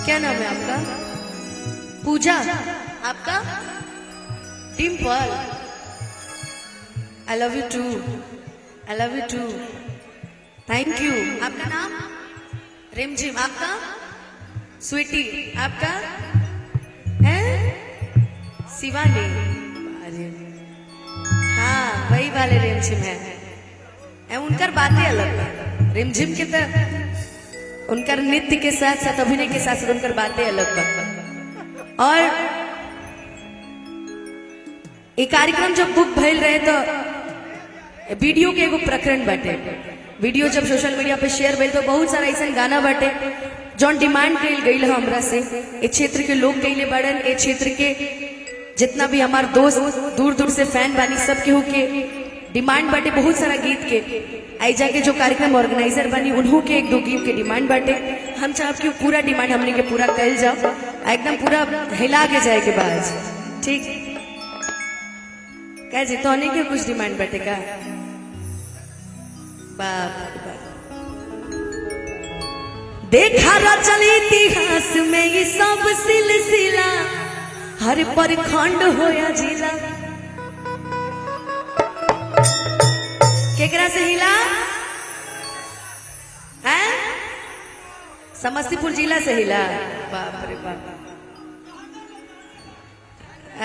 क्या नाम है आपका? पूजा। आपका? Dimple. I love you too. I love you too. Thank you. आपका नाम? रिमझिम। आपका? स्वीटी। आपका? है शिवानी। अरे हाँ, वही वाले रिमझिम है। उनकर बातें अलग है। रिमझिम के तो उनकर नृत्य के साथ साथ अभिनय के साथ साथ उनकर बातें अलग बा। और ये कार्यक्रम जब बुक भइल रहे तो वीडियो के एगो प्रकरण बाटे। वीडियो जब सोशल मीडिया पे शेयर भइल तो बहुत सारा ऐसा गाना बाटे जौन डिमांड कइल गइल है हमरा से। ए क्षेत्र के लोग कइले बड़न, ए क्षेत्र के जितना भी हमार दोस्त दूर दूर से फैन बानी सब केहू के डिमांड बाटे बहुत सारा गीत के। आई जाके जो कार्यक्रम ऑर्गेनाइजर बनी उन्हों के एक दो गीत के डिमांड बाटे। हम चाहब कि पूरा डिमांड हमने के पूरा कल जाओ, एकदम पूरा हिला के जाए के बाद। ठीक कह जी तो के कुछ डिमांड बाटे का? बाप देखा चल इतिहास में ये सब सिलसिला हर प्रखंड होया जिला। केकरा से हिला है? समस्तीपुर जिला से हिला। बाप रे बाप।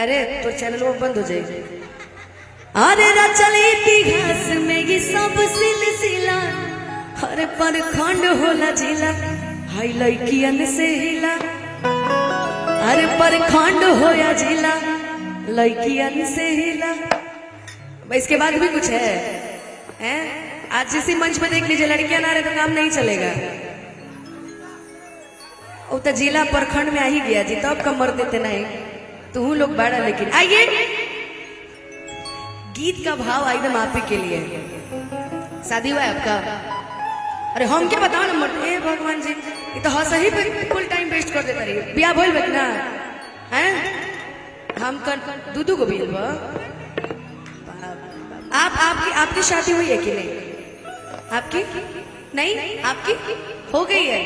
अरे तो चैनल वो बंद हो जाएगी। अरे रचल इतिहास में ये सब सिलसिला हर प्रखंड होला जिला। हाई लड़कियन से हिला हर प्रखंड होया जिला। लड़कियन से हिला। इसके बाद भी कुछ है? आज जिसी मंच पे देख लीजिए लड़कियां ना रहे तो काम नहीं चलेगा। वो तो जिला प्रखंड में आ ही गया जी, तब कम मर देते नहीं तो हूँ लोग बड़ा। लेकिन आइए गीत का भाव एकदम आप ही के लिए। शादी हुआ है आपका? अरे हम क्या बताओ ना ए भगवान जी, ये तो हंस ही पे फुल टाइम वेस्ट कर देता रही। ब्याह बोल बेक ना है हम कर दूधू को भी आपकी शादी हुई है कि नहीं? आपकी नहीं? आपकी हो गई है?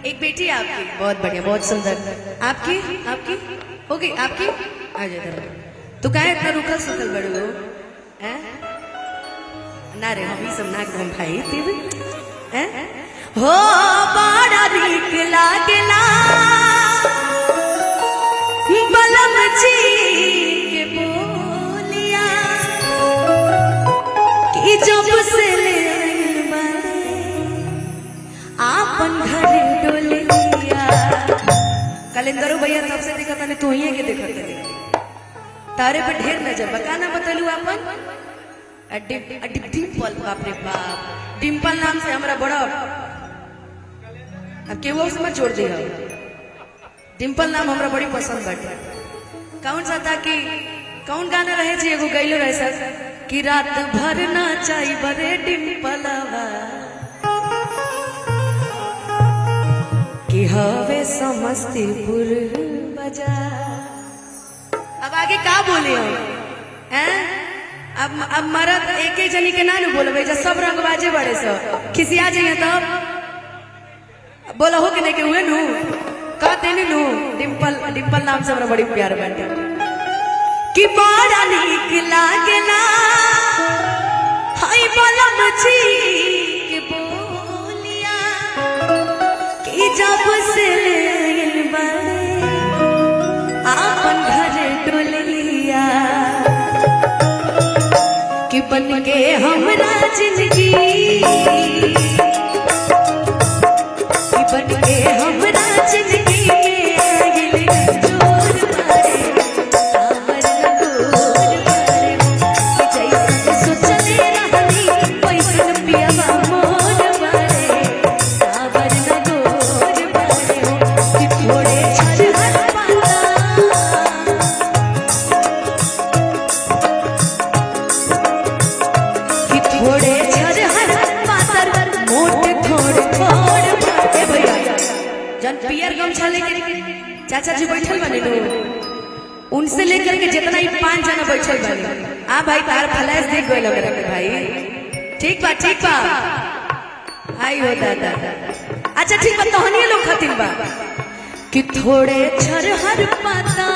एक बेटी है आपकी? बहुत बढ़िया, बहुत सुंदर। आपकी आपकी हो गई? आपकी आ जाए तो क्या इतना रुखल सुखल बड़े हो हैं? ना रे हम ही सब ना हम भाई तेरे हैं हो बड़ा नीक लागेला बलम जी के बोलिया कि जब से ले आपन घर डोलिया। कलेंदरो भैया तब से देखा था तू ही के देखा तारे पे ढेर नजर बका ना बतलू अपन डिम्पल। बाप रे बाप, डिम्पल नाम से हमारा बड़ा अब के वो समझ जोड़ दिया। डिम्पल नाम हमरा बड़ी पसंद बाटे। कौन सा था कि कौन गाना रहे जी एगो गैलो रहे सर कि रात भर नाचाई बरे डिम्पलवा कि हवे समस्तीपुर बाजार। अब आगे का बोले हैं? अब मरद एक ही जनी के ना बोलबे जब सब रंग बाजे बड़े सब खिसिया जाइए तब बोला हो कि नहीं के हुए नू कहते नहीं नू। डिम्पल डिम्पल नाम से हमरा बड़ी प्यार बाटे कि बड़ा नीक लागेला हाय बलम जी के बोलिया कि जब से ले बड़े आपन घर डोलिया कि बन के हमरा जिंदगी कि बन के हमरा जिंदगी चाचा जी बैठल बने लोग उनसे लेकर के जितना ही 5 जना बैठल बने। हाँ भाई तार फ्लैश देख गए मेरा भाई। ठीक बा ठीक बा। आई हो दादा। अच्छा ठीक बा तोहनी लोग खातिर बा कि थोड़े छरहर पाता,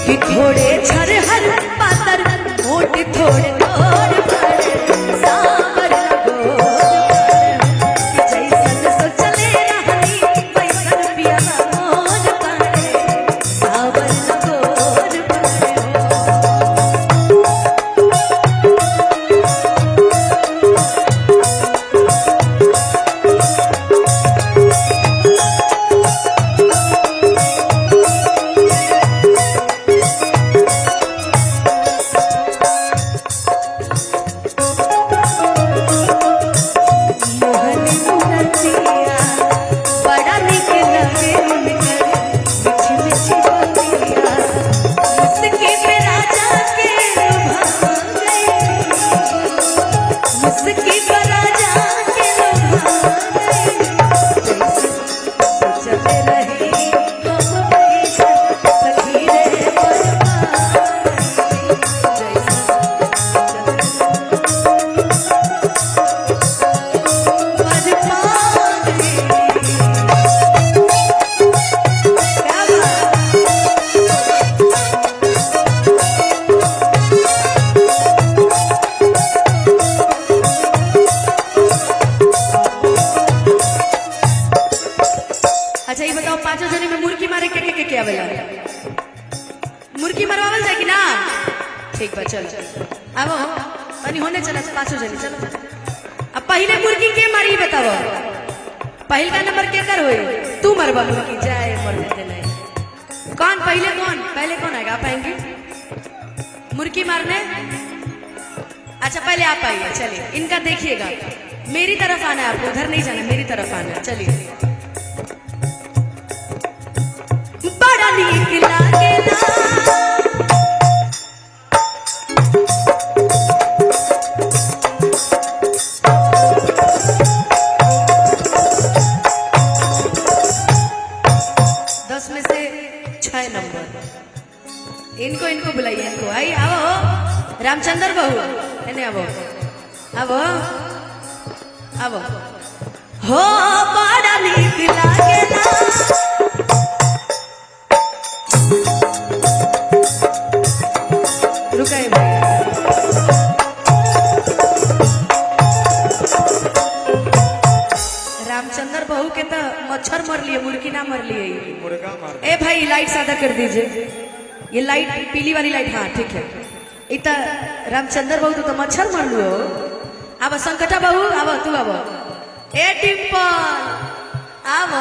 कि थोड़े छरहर पातर मोटे थोड़े और बड़े सावर गोद कि जैसन सोचले रहनी वैसन पिया मोर पड़े सावर गोद पड़े। अच्छा ये बताओ पांचों जने में मुर्गी मारे के आवेला? मुर्गी मरवावल जाए कि ना? ठीक बा चलो अब अनि होने चला पांचों जने चलो। अब पहले मुर्गी के मारी बताओ, पहल का नंबर के कर होई? तू मरवा मुर्गी जाए मर देते नहीं। कौन पहले कौन आएगा? आप आएंगे मुर्गी मारने? अच्छा पहले आप आइए, चलिए इनका देखिएगा, मेरी तरफ आना है आपको, उधर नहीं जाना, मेरी तरफ आना है। चलिए बड़ा नीक लागेला दस में से 6 नंबर। इनको बुलाइए, इनको आई आओ रामचंद्र बहू, इन्हें आओ हो बड़ा नीक लागेला रुकाए भाई। रामचंद्र बहू के तो मच्छर मर लिए, मुर्गी ना मर लिए। ए भाई लाइट सादा कर दीजिए, ये लाइट पीली वाली लाइट, हाँ ठीक है। इतना रामचंद्र बहू तो मच्छर मर लो। अब संकटा बहू अब तू अब ए डिम्पल अब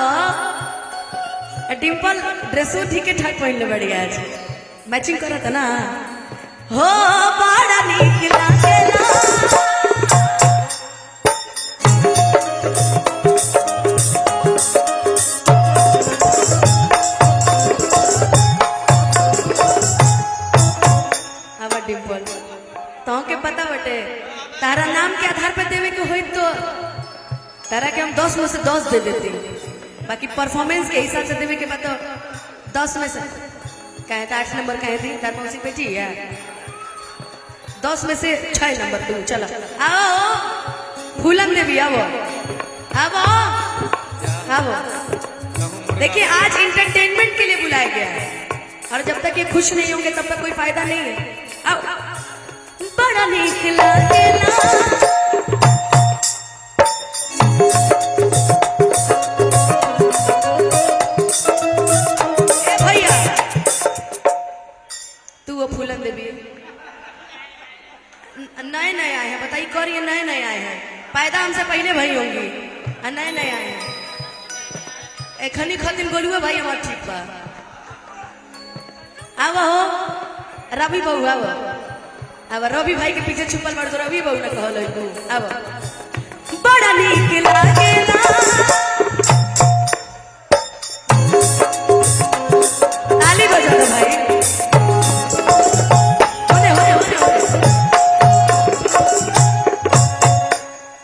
डिम्पल ड्रेसो ठीक है ठाक पहन ले, बढ़िया है मैचिंग करत ना। हो बड़ा नीक लागेला अब डिम्पल तो के पता बटे तारा नाम के आधार पर देवे के होई तो तारा के हम 10 में से 10 दे देते, बाकी परफॉर्मेंस के हिसाब से देवे के बाद तो 10 में से कहे तो 8 नंबर कहे थी तार मौसी बेटी है, 10 में से 6 नंबर तू। चलो आओ फूलन देवी आओ देखिए आज इंटरटेनमेंट के लिए बुलाया गया है, और जब तक ये खुश नहीं होंगे तब तक कोई फायदा नहीं है। आओ बड़ा नीक लागेला भैया तू वो फूलन देवी नए आए हैं, बताइए कौन ये नए आए हैं? पैदा हमसे पहले भाई होंगी, नए आए हैं। एखनी खत्म गोलुआ भाई हमार ठीक बा। अब हो रवि बहू अब रवि भाई के पीछे छुपल बाड़ तो रवि बहू ना कहल अब बड़ा नीक लागेला ताली बजा दो भाई। होने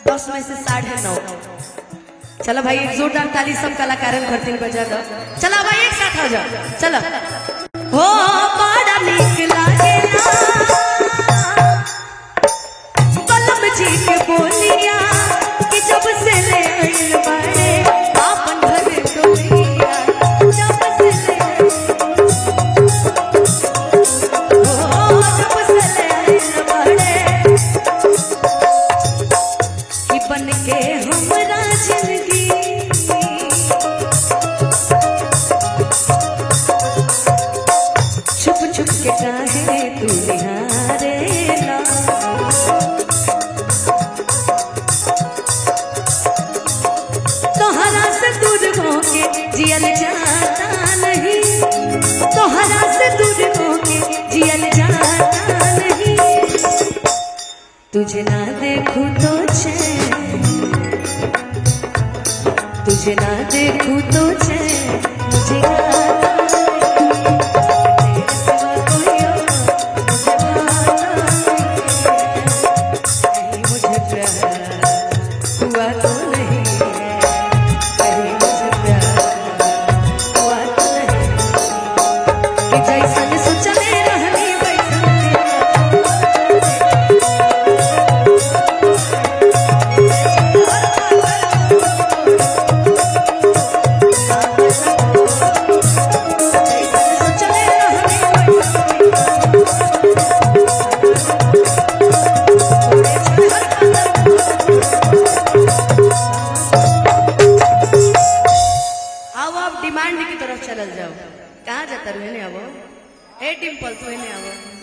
10 में से 9:30। चलो भाई एक जोरदार ताली सब कलाकारन करते बजा दो। चलो भाई एक साथ हो जाओ। चलो हो बड़ा नीक लागेला बलम जी के बोलिया कि जब से ले आइल बाड़े आप जिंदगी छुप छुप के काहे तू निहारेला तोहरा से दूर होके जियल जाता नहीं तोहरा से दूर होके जियल जाता नहीं तुझे ना देखूं तो चैन तुझे ना देखूं तो चैन मुझे आता डिमांड की तरफ चल जाओ कहाँ जाता रू अब हे डिम्पल तू आवो